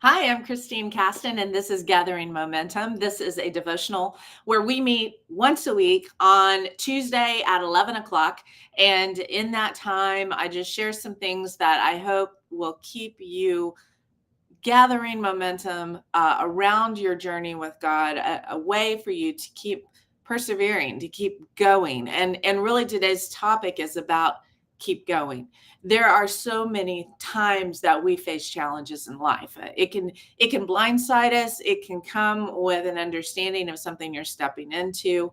Hi, I'm Christine Casten, and this is Gathering Momentum. This is a devotional where we meet once a week on Tuesday at 11 o'clock. And in that time, I just share some things that I hope will keep you gathering momentum around your journey with God, a way for you to keep persevering, to keep going. And really today's topic is about keep going. There are so many times that we face challenges in life. It can blindside us. It can come with an understanding of something you're stepping into,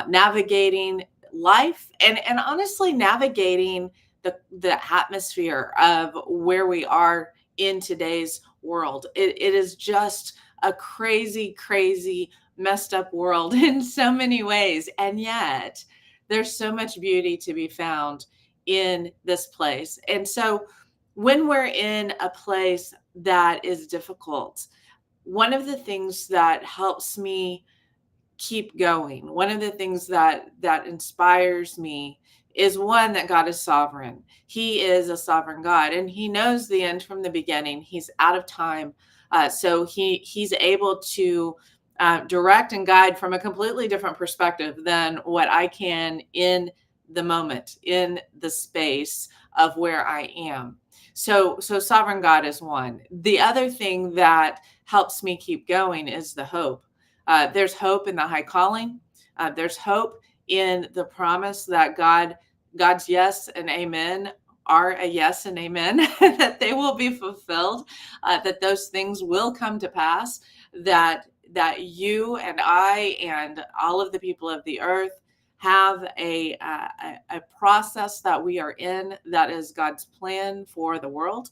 navigating life, and honestly navigating the atmosphere of where we are in today's world. It is just a crazy, crazy, messed up world in so many ways. And yet, there's so much beauty to be found in this place. And so, when we're in a place that is difficult, one of the things that helps me keep going, one of the things that inspires me is one, that God is sovereign. He is a sovereign God, and He knows the end from the beginning. He's out of time, so He's able to direct and guide from a completely different perspective than what I can in the moment, in the space of where I am. So sovereign God is one. The other thing that helps me keep going is the hope. There's hope in the high calling. There's hope in the promise that God's yes and amen are a yes and amen, that they will be fulfilled, that those things will come to pass, that you and I and all of the people of the earth have a process that we are in that is God's plan for the world.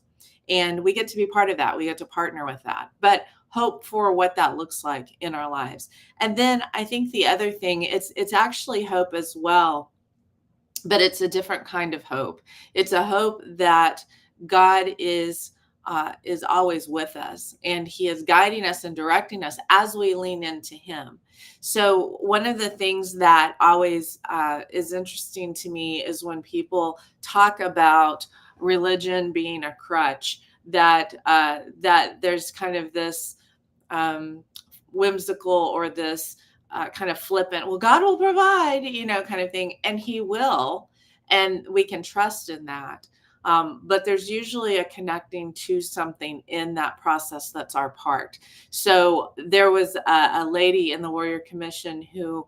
And we get to be part of that. We get to partner with that. But hope for what that looks like in our lives. And then I think the other thing, it's actually hope as well, but it's a different kind of hope. It's a hope that God is always with us, and He is guiding us and directing us as we lean into Him. So one of the things that always is interesting to me is when people talk about religion being a crutch, that there's kind of this um, whimsical or this kind of flippant, well, God will provide, kind of thing. And He will. And we can trust in that. But there's usually a connecting to something in that process that's our part. So there was a lady in the Warrior Commission who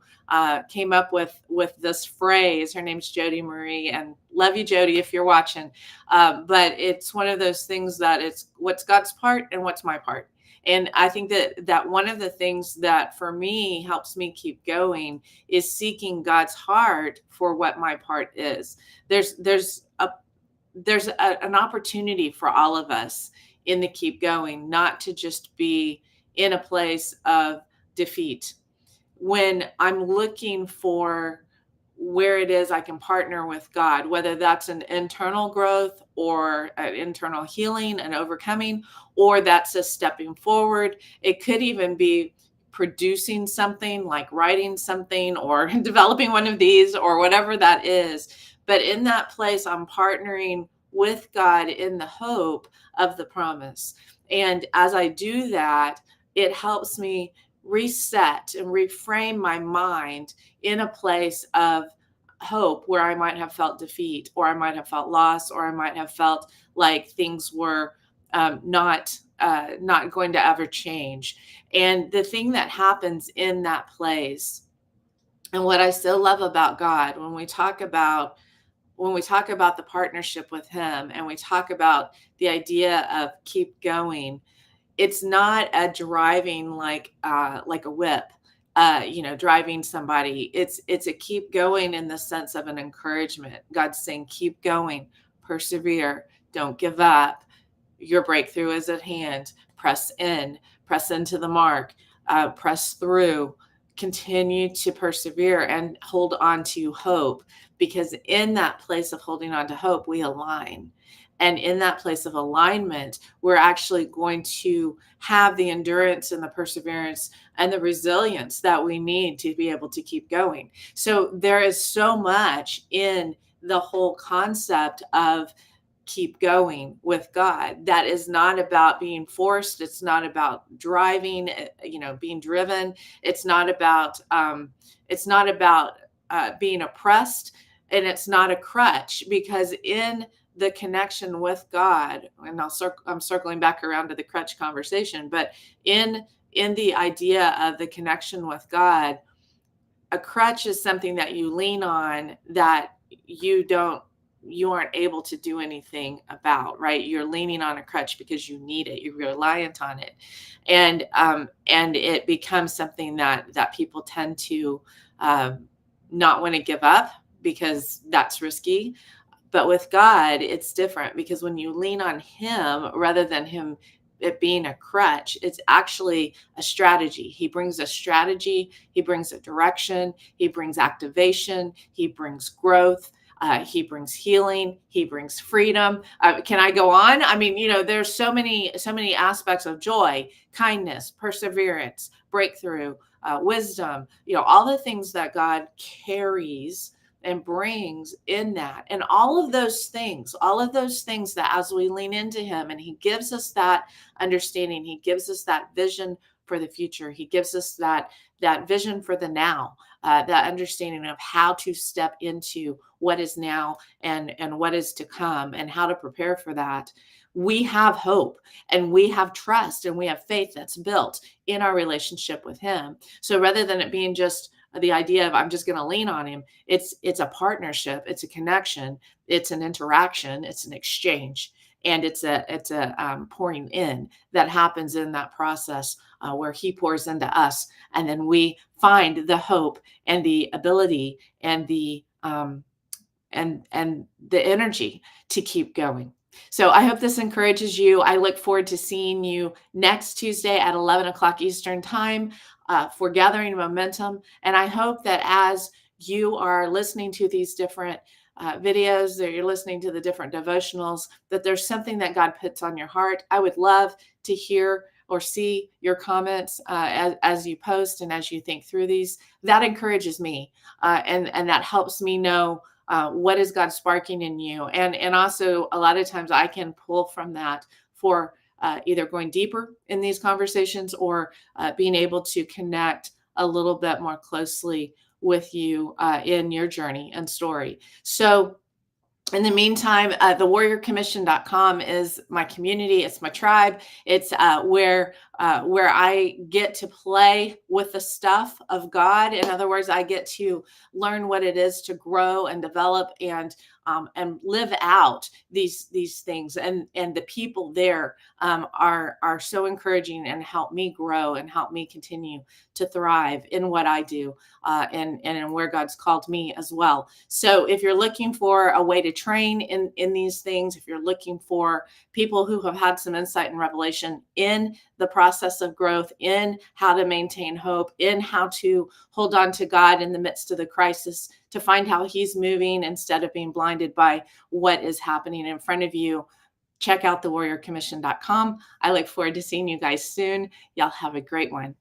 came up with this phrase. Her name's Jody Marie, and love you, Jody, if you're watching. But it's one of those things that it's what's God's part and what's my part. And I think that one of the things that for me helps me keep going is seeking God's heart for what my part is. There's an opportunity for all of us in the keep going, not to just be in a place of defeat. When I'm looking for where it is I can partner with God, whether that's an internal growth or an internal healing and overcoming, or that's a stepping forward. It could even be producing something like writing something or developing one of these or whatever that is. But in that place, I'm partnering with God in the hope of the promise. And as I do that, it helps me reset and reframe my mind in a place of hope where I might have felt defeat, or I might have felt loss, or I might have felt like things were not going to ever change. And the thing that happens in that place, and what I so love about God, when we talk about the partnership with Him, and we talk about the idea of keep going, it's not a driving like a whip, driving somebody. It's a keep going in the sense of an encouragement. God's saying, keep going, persevere, don't give up. Your breakthrough is at hand. Press into the mark, press through, continue to persevere and hold on to hope, because in that place of holding on to hope, we align. And in that place of alignment, we're actually going to have the endurance and the perseverance and the resilience that we need to be able to keep going. So there is so much in the whole concept of keep going with God. That is not about being forced. It's not about driving, being driven. It's not about being oppressed, and it's not a crutch, because in the connection with God, and I'm circling back around to the crutch conversation, but in the idea of the connection with God, a crutch is something that you lean on that you aren't able to do anything about, right? You're leaning on a crutch because you need it. You're reliant on it. And it becomes something that people tend to not want to give up, because that's risky. But with God, it's different, because when you lean on him rather than him it being a crutch, it's actually a strategy. He brings a strategy, he brings a direction, he brings activation, he brings growth, he brings healing, he brings freedom. Can I go on? I mean, there's so many aspects of joy, kindness, perseverance, breakthrough, wisdom, all the things that God carries and brings in that. And all of those things that as we lean into him and he gives us that understanding, he gives us that vision for the future, he gives us that vision for the now, that understanding of how to step into what is now and what is to come, and how to prepare for that. We have hope, and we have trust, and we have faith that's built in our relationship with him. So rather than it being just the idea of I'm just going to lean on him, it's a partnership, it's a connection, it's an interaction, it's an exchange, and it's a pouring in that happens in that process, where he pours into us, and then we find the hope and the ability and the the energy to keep going. So I hope this encourages you. I look forward to seeing you next Tuesday at 11 o'clock Eastern time, for Gathering Momentum. And I hope that as you are listening to these different videos, that you're listening to the different devotionals, that there's something that God puts on your heart. I would love to hear or see your comments as you post and as you think through these. That encourages me, and that helps me know what is God sparking in you. And also, a lot of times I can pull from that for either going deeper in these conversations, or being able to connect a little bit more closely with you in your journey and story. So in the meantime, thewarriorcommission.com is my community. It's my tribe. It's where I get to play with the stuff of God. In other words, I get to learn what it is to grow and develop and live out these things. And the people there are so encouraging and help me grow and help me continue to thrive in what I do, and in where God's called me as well. So if you're looking for a way to train in these things, if you're looking for people who have had some insight and revelation in the process of growth, in how to maintain hope, in how to hold on to God in the midst of the crisis, to find how he's moving instead of being blinded by what is happening in front of you, check out thewarriorcommission.com. I look forward to seeing you guys soon. Y'all have a great one.